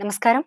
నమస్కారం.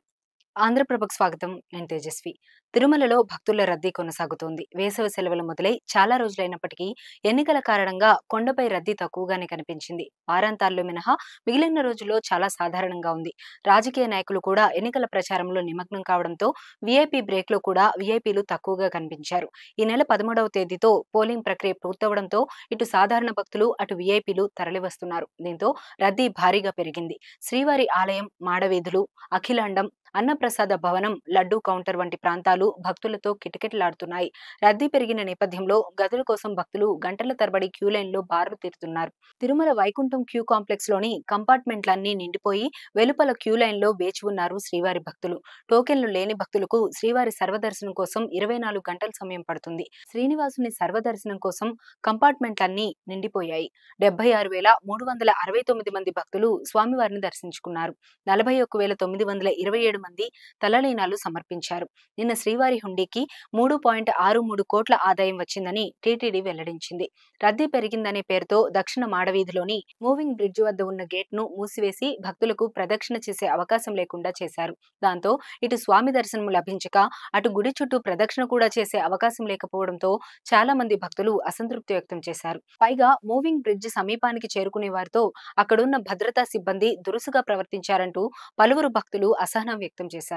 ఆంధ్రప్రభకు స్వాగతం. నేను తేజస్వి. తిరుమలలో భక్తుల రద్దీ కొనసాగుతోంది. వేసవి సెలవులు మొదలై చాలా రోజులైనప్పటికీ ఎన్నికల కారణంగా కొండపై రద్దీ తక్కువగానే కనిపించింది. వారాంతాల్లో మినహా మిగిలిన రోజుల్లో చాలా సాధారణంగా ఉంది. రాజకీయ నాయకులు కూడా ఎన్నికల ప్రచారంలో నిమగ్నం కావడంతో వీఐపీ బ్రేక్లో కూడా వీఐపీలు తక్కువగా కనిపించారు. ఈ నెల 13వ తేదీతో పోలింగ్ ప్రక్రియ పూర్తవడంతో ఇటు సాధారణ భక్తులు, అటు వీఐపీలు తరలివస్తున్నారు. దీంతో రద్దీ భారీగా పెరిగింది. శ్రీవారి ఆలయం, మాడవీధులు, అఖిలాండం, అన్నప్రసాద భవనం, లడ్డూ కౌంటర్ వంటి ప్రాంతాలు భక్తులతో కిటకిటలాడుతున్నాయి. రద్దీ పెరిగిన నేపథ్యంలో గదుల కోసం భక్తులు గంటల తరబడి క్యూలైన్లో బారులు తీరుతున్నారు. తిరుమల వైకుంఠం క్యూ కాంప్లెక్స్ లోని కంపార్ట్మెంట్లన్నీ నిండిపోయి వెలుపల క్యూలైన్లో వేచి ఉన్నారు శ్రీవారి భక్తులు. టోకెన్లు లేని భక్తులకు శ్రీవారి సర్వదర్శనం కోసం 24 గంటల సమయం పడుతుంది. శ్రీనివాసుని సర్వదర్శనం కోసం కంపార్ట్మెంట్లన్నీ నిండిపోయాయి. 76,369 మంది భక్తులు స్వామివారిని దర్శించుకున్నారు. 41,927 మంది తలలీనాలు సమర్పించారు. నిన్న శ్రీవారి హుండీకి 3.63 కోట్ల ఆదాయం వచ్చిందని టీటీడీ వెల్లడించింది. రద్దీ పెరిగిందనే పేరుతో దక్షిణ మాడవీధిలోని మూవింగ్ బ్రిడ్జ్ వద్ద ఉన్న గేట్ను మూసివేసి భక్తులకు ప్రదక్షిణ చేసే అవకాశం లేకుండా చేశారు. దాంతో ఇటు స్వామి దర్శనం లభించక అటు గుడి చుట్టూ ప్రదక్షిణ కూడా చేసే అవకాశం లేకపోవడంతో చాలా మంది భక్తులు అసంతృప్తి వ్యక్తం చేశారు. పైగా మూవింగ్ బ్రిడ్జ్ సమీపానికి చేరుకునే వారితో అక్కడున్న భద్రతా సిబ్బంది దురుసుగా ప్రవర్తించారంటూ పలువురు భక్తులు అసహనం వ్యక్తం చేశారు.